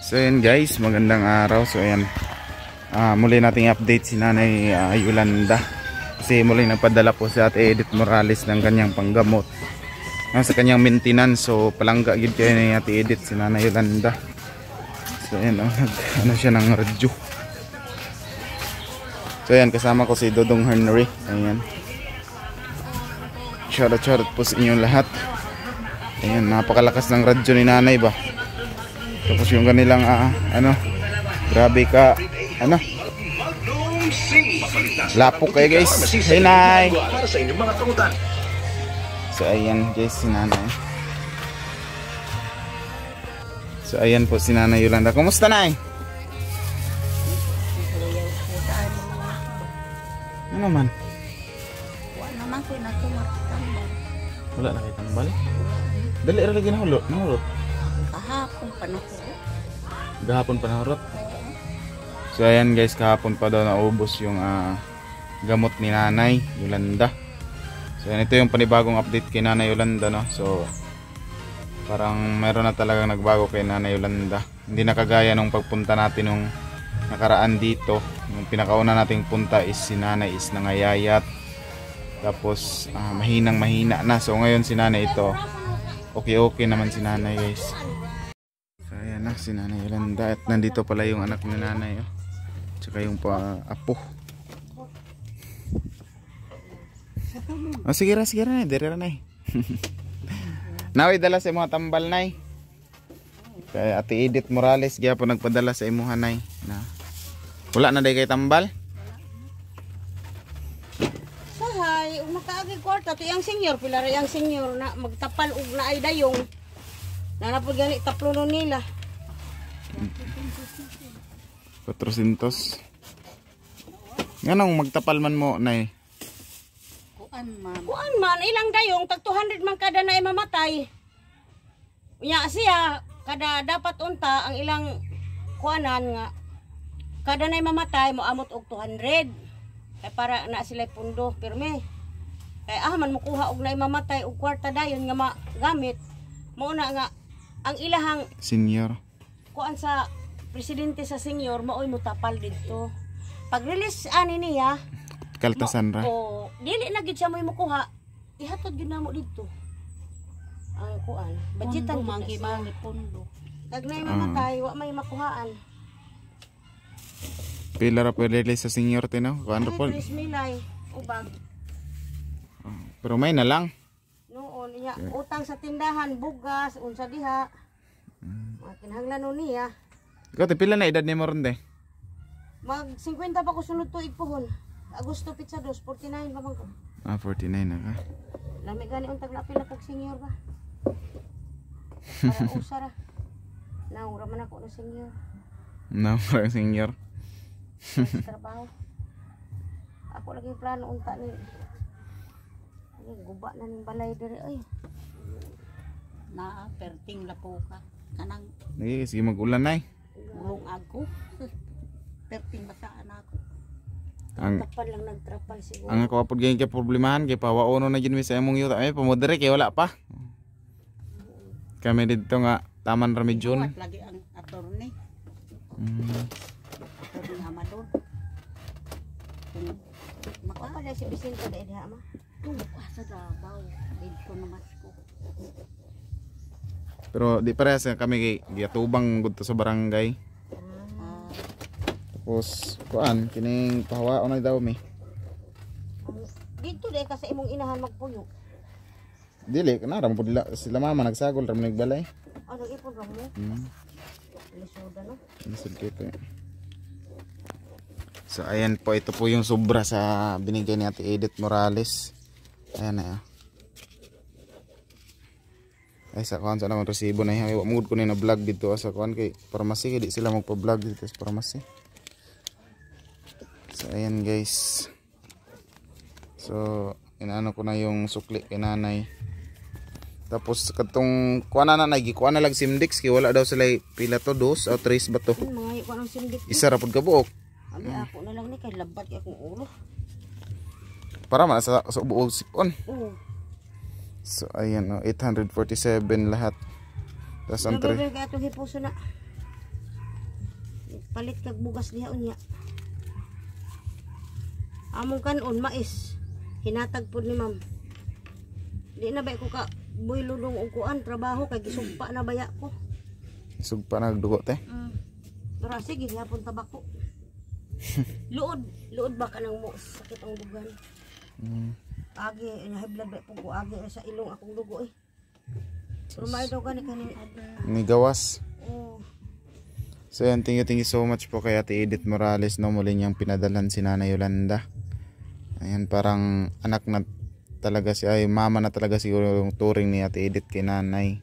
So ayan guys, magandang araw. So ayan, muli nating update si Nanay Yolanda. Kasi muli nagpadala po si Ate Edith Morales ng kanyang panggamot sa kanyang maintenance. So palangga yun kayo ni Ate Edith si Nanay Yolanda. So ayan, ano siya ng radyo. So ayan, kasama ko si Dodong Henry. Ayan, shoutout po sa inyong lahat. Ayan, napakalakas ng radyo ni Nanay ba. Tapos yung kanilang grabe ka lapok kayo guys. Hey Nay. So ayan guys si Nanay. So ayan po si Nanay Yolanda. Kumusta Nay? Ano man? Wala na kayo tambal? Dali ra lagi nahulot. Kahapon pa nahurot. Gahapon pa nahurot? So ayan guys, kahapon pa daw naubos yung gamot ni Nanay Yolanda. So ayan, ito yung panibagong update kay Nanay Yolanda, no? So parang meron na talagang nagbago kay Nanay Yolanda. Hindi na kagaya nung pagpunta natin nung nakaraan dito. Yung pinakauna nating punta is si Nanay is nangayayat. Tapos mahina na. So ngayon si Nanay ito okay naman si Nanay guys. So ayan na si Nanay Yolanda. At nandito pala yung anak ni Nanay, oh. Tsaka yung apo. Oh, sige ra Nay. Dere ra Nay. Naway dala sa mga tambal Nay. Kay Ate Edith Morales gyapon nagpadala sa imuha Nay. Na wala na day kay tambal. Sahay, makaagi kwarta to yang senior pila ra yang senior na magtapal og na ay dayong. Nanapod gani taplono nila. 400. Nganong magtapal man mo Nay? Kuan man ilang dayong tag 200 man kada na mamatay. Unya siya kada dapat unta ang ilang kuanan nga kada na mamatay mo amot og 200. Kay para na sila pundo pirme. Kay man mo kuha og na mamatay og kwarta dayon nga magamit. Mao na nga ang ilahang senior kuan sa presidente sa senior maoy mo tapal didto. Pag release ani niya kaltasan ra. O dili na gid siya mo kuha. Ihatod gyud namo didto. Ang kuan, budgetan mangi pundo. Kag nay mamatay wa may makuhaan. Pila ra pwede sa senior tinaw? Kuan ra po. Milay ubag. Pero may na lang. Noon niya utang sa tindahan, bugas, unsa diha. Kinahanglan niya. Ikaw, pila na edad ni mo ron de? Mag 50 pa ko sulod tuig pohon. Agosto pizza 2, 49 pa man ko. 49 na ka. Lami gani untag na pila kog senior ba? Para usara. Naura man ako na senior. Naura senior. Trabaho. Ako lagi plano unta ni. Ay, guba na ning balay diri ay. Naa perting lapo ka. Kanang Sige mag-ulan Nay. Ulong ako. Perting basaan ako. Ang tapal lang nagtrapal siguro. Ang ako apod gyud kay problemahan kay pawaono na gid mi sa imong yuta. Ay pamodere kay wala pa. Kami dito nga Taman Remedyon. Lagi ang attorney. Attorney Hamador. Makapala si Vicente dai diha ma. Sa Davao dito na Masko. Pero di parehas kami giatubang gud sa barangay. Tapos kuan kining pahawaon na daw mi. Dito dai ka sa imong inahan magpuyo. Dili kana ra mo sila mama nagsagol ra mo nagbalay. Ano ipon ra mo? Lisoda no. Lisod kito. So ayan po, ito po yung sobra sa binigay ni Ate Edith Morales. Ayan na. Ay sa kuan sa naman resibo na yan. Mugod ko na yung vlog dito sa kuan kay pharmacy. Hindi sila magpa-vlog dito sa pharmacy. So ayan guys. So inaano ko na yung sukli kay Nanay. Tapos katong kuan na nanay, kuan na lang Simdex kay wala daw sila pila to, 2 o 3 ba to? Mga kuan ang Simdex. Isa ra pud ka buok. Abi ako na lang ni kay labat akong ulo. Para man sa buong sipon. Oo. So ayan, 847 lahat. Tapos ang Gabi ka itong hipuso na. Palit kag bugas diha unya. Among kanon mais. Hinatag pod ni ma'am. Di na ba ko ka buylulong og kuan trabaho kay gisugpa na baya ko. Sugpa nagdugo te. Pero sige gyapon tabako. Luod ba ka nang mo sakit ang dugan. Agi high blood ba po agi sa ilong akong dugo eh. Pero may daw gani kanin Ni gawas. oh. So yan, thank you so much po kay Ate Edith Morales, no, muli niyang pinadalan si Nanay Yolanda. Ayan, parang anak na talaga si, ay mama na talaga siguro yung turing ni Ate Edith kay Nanay.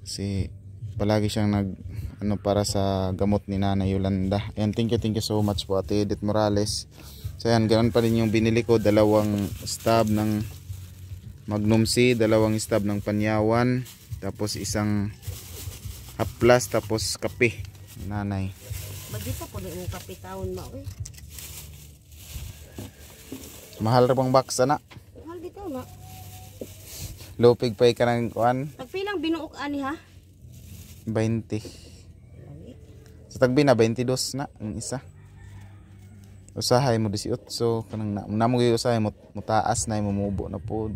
Kasi palagi siyang para sa gamot ni Nanay Yolanda. Ayan, thank you so much po Ate Edith Morales. So ayan, ganoon pa rin yung binili ko, 2 stab ng Magnum C, 2 stab ng Panyawan, tapos isang haplas, tapos kape Nanay. Bagito po di mo kapitawon mo eh. Mahal ra bang box na? Mahal bitaw na. Lupig pa ka ng kuan, Tagpilang binuok ani ha? 20. Sa tagbi na 22 na ang isa. Usahay mo 18, so kanang namo gyud usahay mo taas na mumubo na pod.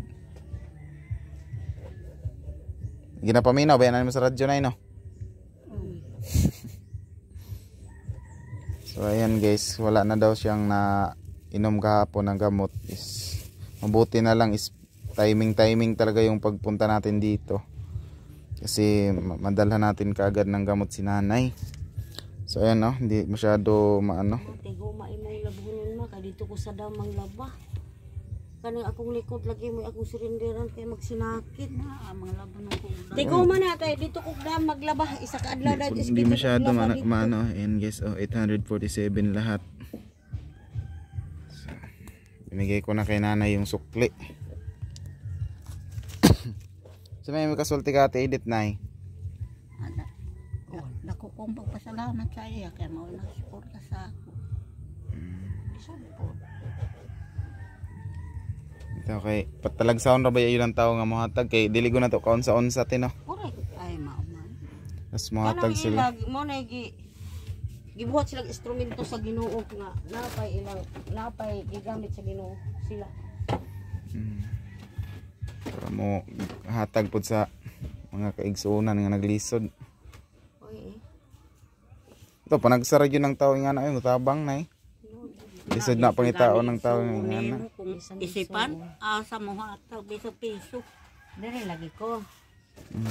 Ginapaminaw ba yan mo sa radyo na no? So ayan guys, wala na daw siyang na inom kahapon ng gamot. Is mabuti na lang is timing talaga yung pagpunta natin dito. Kasi madalhan natin kaagad ng gamot si Nanay. So ayan no, hindi masyado maano. Tigo maimong labunon ma kay dito ko sa damang laba. Kanang akong likod lagi mo akong sirinderan kay magsinakit na mga labunon ko. Tigo man na kay dito ko dam maglaba isa ka adlaw dad is Hindi masyado maano. Ayan guys, 847 lahat. So, binigay ko na kay Nanay yung sukli. So may kasulti ka Ate Edith Nay. Dako kong pagpasalamat sa iya kaya mao nagsuporta sa ako. Support. Ito kay patalag saon ra ba yun ang tao nga mohatag kay dili ko na to kaon sa onsa tino. Correct. Ay mao man. Tapos mohatag sila. Mo na gibuhat silang instrumento sa Ginoo nga napay gigamit sa Ginoo sila. Para mo hatag pod sa mga kaigsuonan nga naglisod. Oy. Ito panagsara gyud ng tao nga na ay mutabang nay. Lisod na pangitao ng tao nga na. Kung isipan asa mo hatag piso. Dere lagi ko.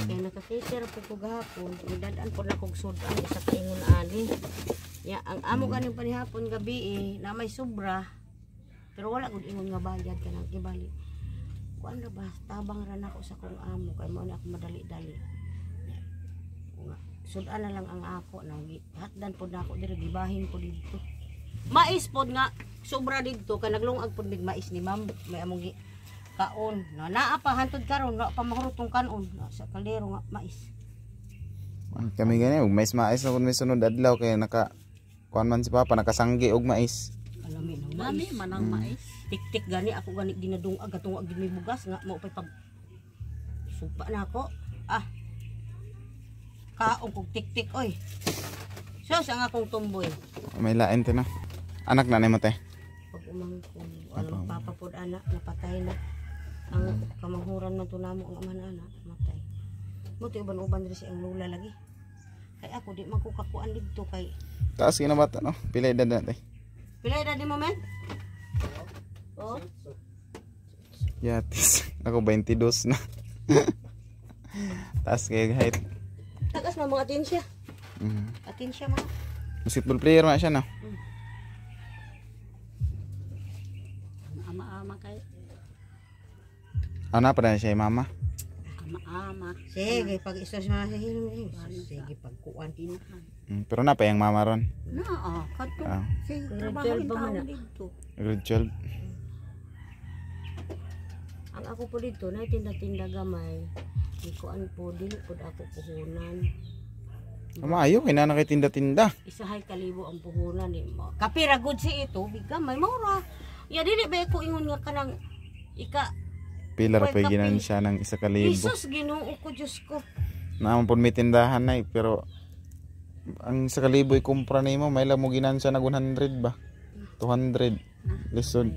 Kaya nakakitira po ko gahapon, idadaan po na kong sudan isa kaingon ani. Ya, ang amo kaning panihapon gabi na may sobra. Pero wala gud ingon nga bayad kanang gibali. Kuan ra ba tabang ra nako sa kong amo kay mao na ako madali-dali. Sudan na lang ang ako nang hatdan pod nako diri gibahin po dito. Mais pod nga sobra dito kay naglungag pod mig mais ni ma'am may among kaon na naa pa hantod karon na pa mahurutong kanon na sa kaldero nga mais. Kami gani og mais na kun may sunod adlaw kay naka kuan man si Papa nakasanggi og mais. Alami ng Nami mais. man ang mais. Tik-tik gani ako gani ginadungag atong gid may bugas nga mao pay pag supa na ako. Kaong kog tik-tik oy. So ang akong tumboy. May lain to na. Anak na mo te. Pag umangkon wala magpapapod anak napatay na. Ang kamanghuran man to namo ang amahan anak matay. Buti uban-uban diri si ang lula lagi. Kay ako di man ko kakuan didto kay Taas kina bata no. Pila edad na te. pila edad ni moment? Oh. Yatis. Ako 22 na. Taas kay height. Tagas na mga atensya. Atensya mga. Basketball player man siya no. Ama-ama kay Ano pa na siya mama? ama-ama. Sige, pag istos na sa hinom. Sige, pagkuan. Pero na pa yung mama ron. Na kadto. Si Grade trabaho 12 ba man na? dito. Grade 12. Ang ako po dito, na tinda-tinda gamay. Ikuan po, dili po ako puhunan. Maayo kay na tinda-tinda. Isahay kalibo ang puhunan. Kapira good si ito, gamay, maura. Ya, dili ba ko ingon nga kanang Pila ra pa ginan siya ng 1,000. Isus ginoo ko, Diyos ko. Naman po may tindahan na pero ang sa kaliboy kumpra nimo may lang mo ginansya na 100 ba? 200 lisod.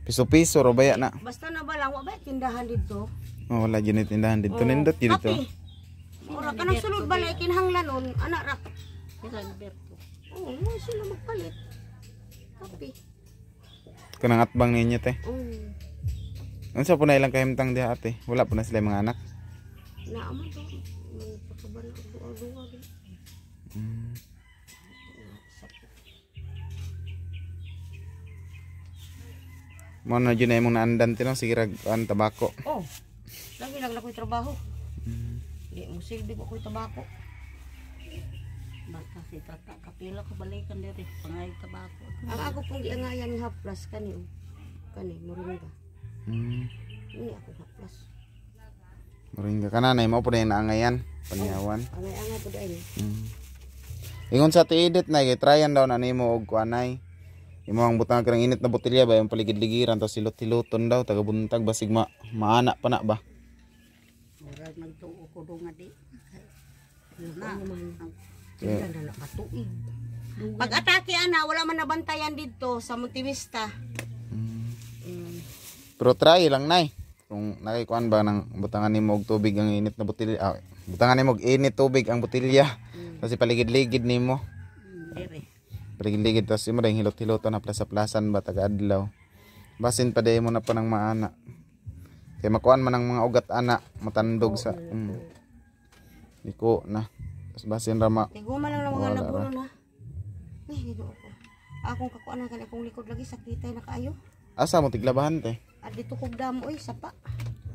Piso-piso ro baya na. Basta na ba lang, wa ba tindahan dito? Oh, wala gyud tindahan dito. Nindot gyud dito. Kape. Ora kanang sulod balay kinahanglan nun, anak ra. Sila Alberto. Oo, mo sila magpalit. Kape. Kanang atbang ninyo te. Oo. Unsa po na ilang kahimtang diha ate? Wala po na sila mga anak. Naaman to. May pakaban ko duwa din. Mo na gyud na imong naandan tino sige rag an tabako. Oh. Lagi lang na ko'y trabaho. Di mo silbi ko ko'y tabako. Basta si tata kapila ko balikan diri pangay tabako. Ang ako pong giangayan nga haplas kani. Kani moringa. Ini ako haplas. Moringa kananay mo po na yung naangayan. Paniyawan. Angay-angay po dahil. Ingon sa ti-edit na tryan daw na nimo og kuanay. Imo ang butang karang init na botelya ba yung paligid-ligiran to silot-siloton daw taga buntag basig maana pa na ba. Murag nagtuo ko do nga di. Na na nakatuig. Pag atake ana wala man nabantayan dito sa Montivista. Pero try lang nay. Kung nakikuan ba ng butangan nimo og tubig ang init na botelya. Butangan nimo og init tubig ang botelya. Kasi paligid-ligid nimo. Diri. Paligid-ligid tas imo ding hilot-hiloton na plaza-plasan ba taga adlaw. Basin pa day mo na pa ng maana. Kay makuan man ang mga ugat ana matandog sa liko na. Tas basin ra ma. Tiguma lang ng mga labuno na. Ay, dito ako. Akong kakuan kan akong likod lagi sakitay na kaayo. Asa mo tiglabahan te? At dito kog damo oy sapa.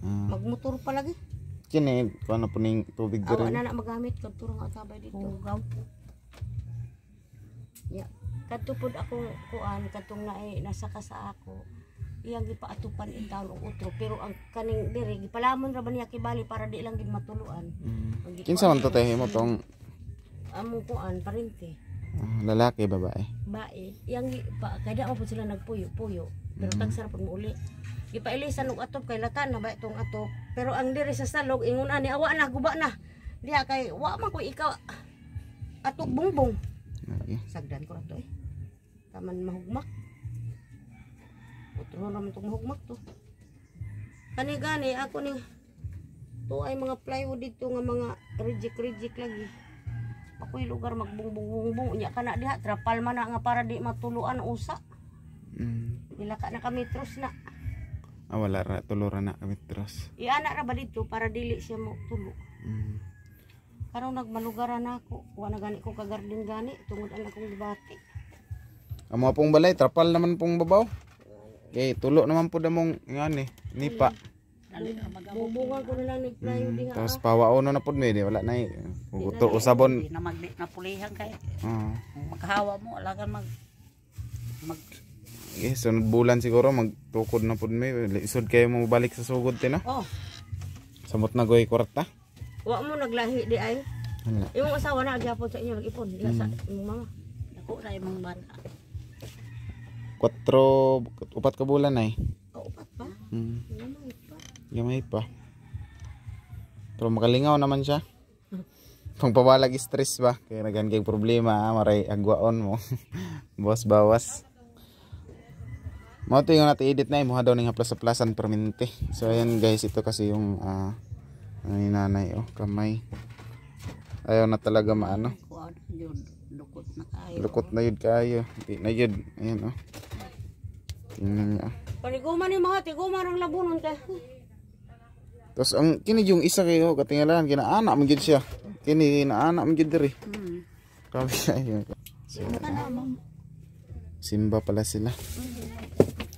Magmotor pa lagi. Kini kuan na po ning tubig Awa diri. na magamit kag turong atabay dito. Hugaw. Ya. Katupod ako kuan katong nasa ka sa ako. Iyang gipaatupan intawon og utro pero ang kaning diri gipalamon ra ba niya kibali para di lang gid matuluan. Kinsa man to te mo tong Among kuan parente. lalaki babae? Bae, iyang kada mo po sila nagpuyo-puyo. Pero tagsara pud mo uli. Gipailisan og atop kay lata na ba itong atop. Pero ang diri sa salog ingon ani awa na guba na. Diha kay wa man ko ikaw atop bungbong. Okay. Sagdan ko ra to eh. Taman mahugmak. Utro naman itong mahugmak to. Kani gani ako ni to ay mga plywood dito nga mga reject lagi. Ako'y lugar magbungbong nya kana diha trapal man na nga para di matuluan usa. Nilaka na kami metros na. Wala ra tulura na kami tros. Iana ra ba dito para dili siya mo tulo. Karon nagmalugaran ako. Wa na gani ko kagarden gani tungod ang akong dibati. Amo pong balay trapal naman pong babaw. Okay, tulo naman po damong ngani nipa. Bubungan ko na lang ni plywood diha. Tapos pawao na pud di wala na uto usabon. Di na magdi na pulihan kay. Ah. Maghawa mo alagan mag Okay, sunod bulan siguro magtukod na pud may isod kayo mo balik sa sugod tino. Oh, Samot na goy kwarta. wa mo naglahi di ay. Wala. Imong asawa na gyapon sa inyo nag-ipon diha sa imong mama. dako ra imong bata. 4 ka bulan ay. Upat pa. Lamay pa. Gamay pa. Pero makalingaw naman siya. Pangpawalag stress ba? Kaya nagan kay problema, maray agwaon mo. Boss bawas. Mao to yung nati-edit na mo daw ning haplas-plasan permanente. So ayan guys, ito kasi yung ni nanay kamay. Ayaw na talaga maano. Kuan jud lukot na kayo. Lukot na yun kayo. Di na yun. Ayan tingnan niya. Paniguman ni mga tiguman ang labunon kay. Tapos ang kini yung isa kayo katingalan kinaanak man gyud siya. Kini naanak man gyud diri. Grabe siya yun. Simba pala sila.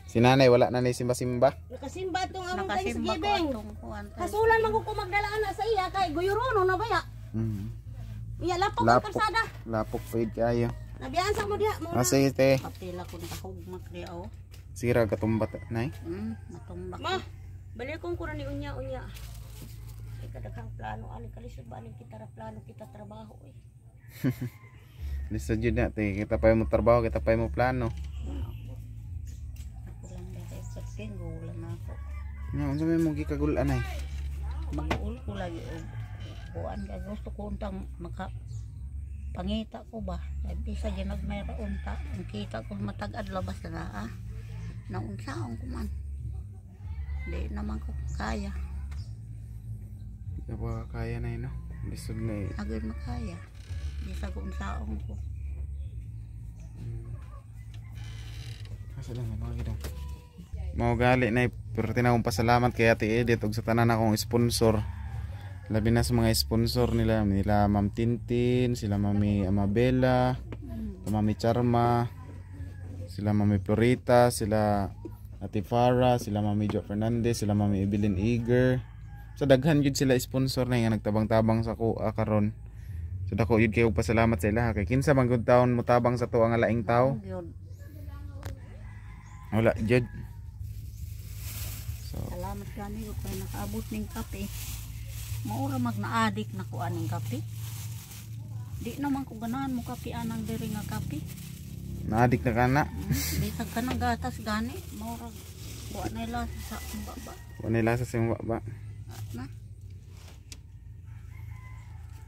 Si nanay wala na ni simba-simba. Nakasimba tong among Nakasimba ko Thanksgiving. atong kuan. Hasulan man ko magdalaan na sa iya kay guyurono na baya. Iya lapok ang kalsada. Lapok paid kayo. Nabiyaan sa mo diha mo. Sige te. Kapila ko nakahugmak di aw. Sira katumbat nay. Matumbak. Ma, balik kong kura ni unya. Ay kadaghang plano ani kalisod ba ni kita ra plano kita trabaho eh. Lista jud na te kita pa mo trabaho, kita pa mo plano. Ako lang dahil sa gulan ako. Nya unsa may mo gikagulan ay? Mag-uul ko lagi og kuan kay gusto ko untang pangita ko ba bisa ginagmayroon ta ang kita ko matag-adlaw basta na naunsaon ko man di naman ko kaya Di ba kaya na yun, no? Lisod na eh. agad makaya bisa ko unsaon ko Asa lang mga gidong. Mao gali na pero tinakong pasalamat kay Ate Edith ug sa tanan akong sponsor. Labi na sa mga sponsor nila Ma'am Tintin, sila Mami Amabela, Mami Charma, sila Mami Florita, sila Ate Farah, sila Mami Jo Fernandez, sila Mami Evelyn Eager. Sa daghan jud sila sponsor na nga nagtabang-tabang sa ko karon. So dako jud kay og pasalamat sa ila kay kinsa man gud taon motabang sa to ang laing tawo. Wala jud. So salamat gani ko kay nakaabot ning kape maura magna-addict na ko aning kape di naman ko ganahan mo kape anang diri nga kape naadik na kana. bisag ka ng gatas gani maura buwan na lasa sa baba Wala lasa sa imong ba. na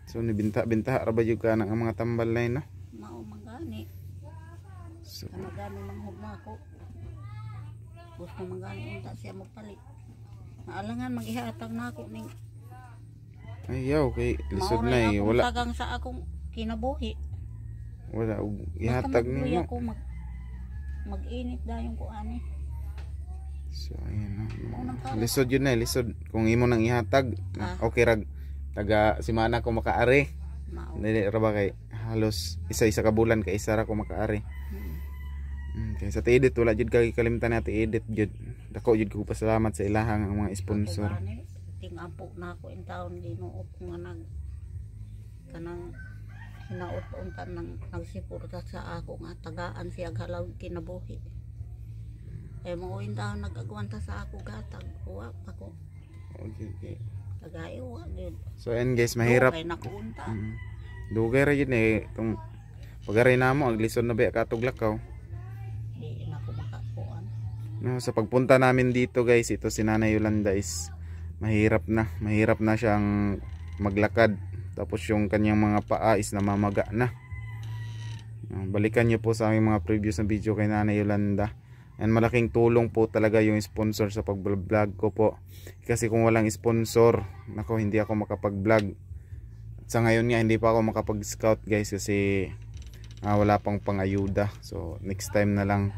So nibinta-binta ra ba jud ka ang mga tambal na yun, no? mao mangani So kana gani manghud na ako gusto mangani unta siya magpalit naalangan mag-ihatag na ako ning ayaw kay lisod maura na eh. akong Wala tagang sa akong kinabuhi wala og basta ihatag magluya nimo. ko mag-init dayon ko ani So ayun, Unang no. kalat. Lisod yun na lisod kung imo nang ihatag. Okay rag taga simana ko makaari. mao Dili ra ba kay halos isa-isa ka bulan kay isa ra ko makaari. Kay sa Edit wala jud kay kalimtan natin Edit jud. Dako jud ko pasalamat sa ilahang ang mga sponsor. Tingampo na ako in taon ginuot ko nga kanang hinaot unta nang nagsiporta sa ako nga tagaan siya halaw kinabuhi. Mo in taon nagagwanta sa ako gatag kuha pa ko. Okay. Tagayo gid. So and guys mahirap. Kay nakuunta. Dugay ra jud eh tong pagaray namo ang lisod na ba katog lakaw. Di na ko makakuan. No, sa pagpunta namin dito guys, ito si Nanay Yolanda is mahirap na siyang maglakad. Tapos yung kanyang mga paa is namamaga na. Balikan niyo po sa aming mga previous na video kay Nanay Yolanda. And malaking tulong po talaga yung sponsor sa pag-vlog ko po. Kasi kung walang sponsor, nako hindi ako makapag-vlog. At sa ngayon nga hindi pa ako makapag-scout guys kasi wala pang pangayuda. So next time na lang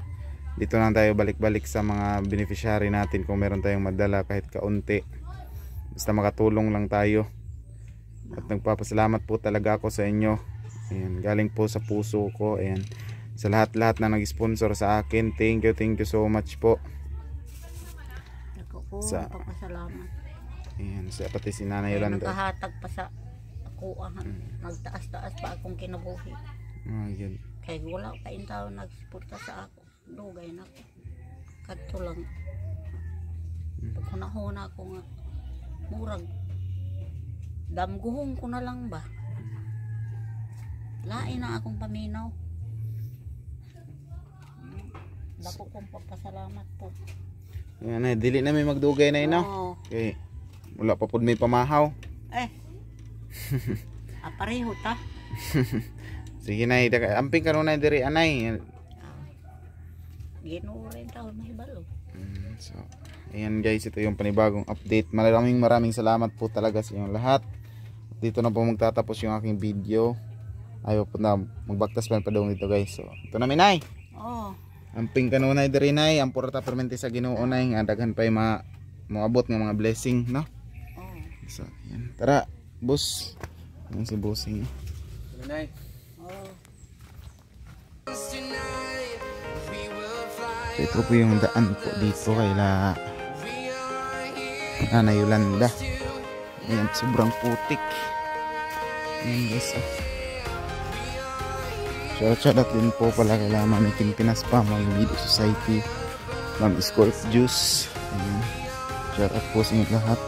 dito lang tayo balik-balik sa mga beneficiary natin kung meron tayong madala kahit kaunti. Basta makatulong lang tayo. At nagpapasalamat po talaga ako sa inyo. Ayan, galing po sa puso ko. Ayan. Sa lahat-lahat na nag-sponsor sa akin, thank you so much po. Ako po pagpasalamat. Ayan, sa pati si Nanay Kaya Yolanda. nagkahatag pa sa ako nagtaas-taas pa akong kinabuhi. Yun. Kaya wala pa in taon nagsuporta sa ako. Dugay na ako. Kadto lang. Pag hunahuna ko nga murag damguhong ko na lang ba. Lain na akong paminaw. Dako kong pagpasalamat po. Ayan na, dili na may magdugay na ino. Oo. Okay. Wala pa pud may pamahaw. Apareho ta. Sige na, amping karon na diri anay. Ginoo rin taon may balo. So, ayan guys, ito yung panibagong update. Maraming salamat po talaga sa inyong lahat. Dito na po magtatapos yung aking video. Ayaw po na magbaktas pa daw dito guys. So, ito na minay. Oo. Amping kanunay diri nay, ang purta permente sa Ginoo nay nga daghan pay moabot ng mga blessing, no? Oo. So, ayan. Tara, boss. Ayan si bossing. Nay. Oo. Ito po yung daan po dito kay Nanay Yolanda. Ayan, sobrang putik. Ayan guys, Shoutout din po pala kay Mami Kimpinas pa, Mami Video Society, Mami Scorp Juice. Ayan. Shoutout po sa inyo lahat.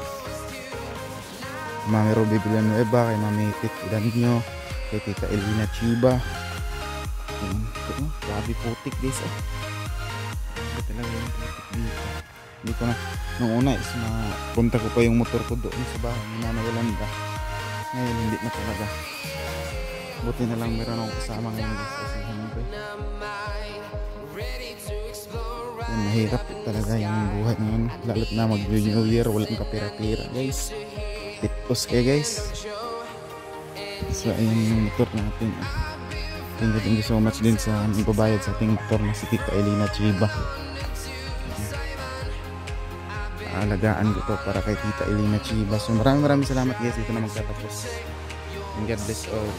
Mami Ruby Villanueva, kay Mami Tit Danyo, kay Tita Elvina Chiba. Ayan. Ito, grabe putik guys. Grabe talaga yung putik dito. Hindi ko na, nung una is punta ko pa yung motor ko doon sa bahay ni Nanay Yolanda. Ngayon hindi na talaga. Buti na lang meron akong kasama ngayon guys kasi Henry. Yan, mahirap talaga yung buhay ngayon. Lalo't na mag-New Year, walang kapira-pira guys. Tipos kayo guys. So ayun yung motor natin. Thank you so much din sa nagbabayad sa ating motor na si Tita Elena Chiba. Alagaan ko to para kay Tita Elena Chiba. So maraming salamat guys. Dito na magtatapos. And God bless all.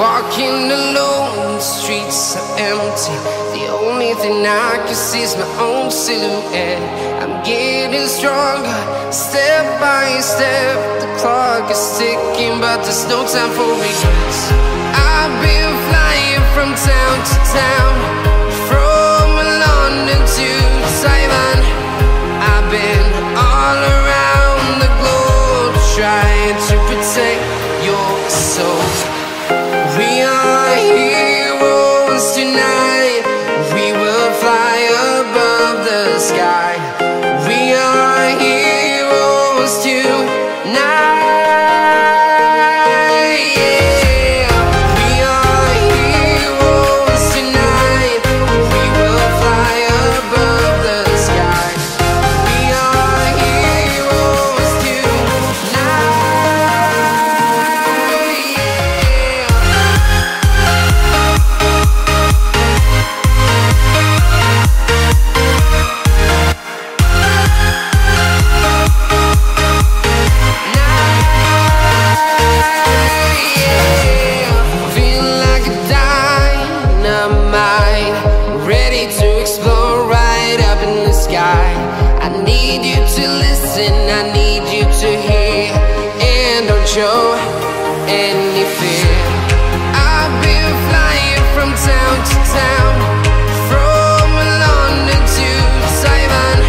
Walking alone, the streets are empty. The only thing I can see is my own silhouette. I'm getting stronger, step by step. The clock is ticking, but there's no time for regrets. I've been flying from town to town, from London to Taiwan. I've been all around the globe, trying to protect your soul. We are heroes tonight. We will fly above the sky. We are heroes tonight. Yeah. We are heroes tonight. We will fly above the sky. We are heroes tonight. Show any fear. I've been flying from town to town, from London to Taiwan.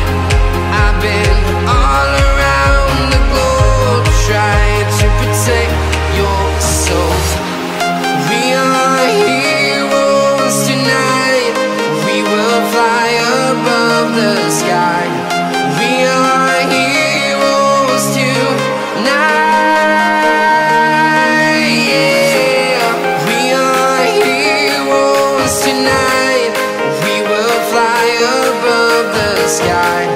I've been all around the globe, trying to protect your soul. We are heroes tonight. We will fly above the sky. We are heroes tonight. Sky.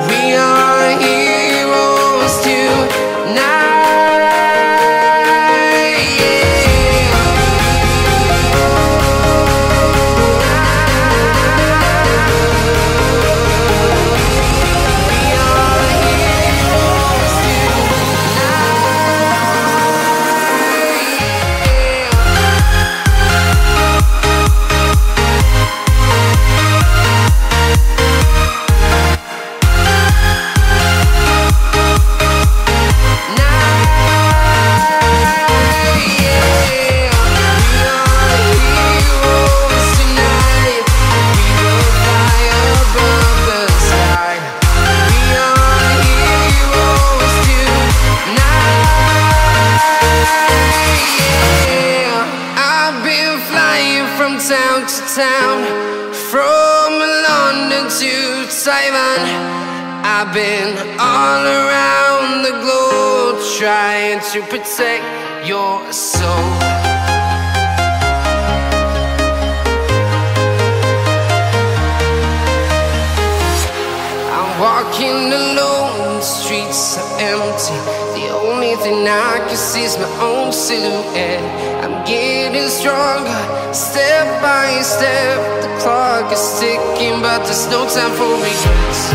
We are heroes tonight. Yeah. We are heroes town to town, from London to Taiwan. I've been all around the globe, trying to protect your soul. I'm walking alone, the streets are empty. The only thing I can see is my own silhouette. I'm getting stronger, step by step. The clock is ticking, but there's no time for regrets.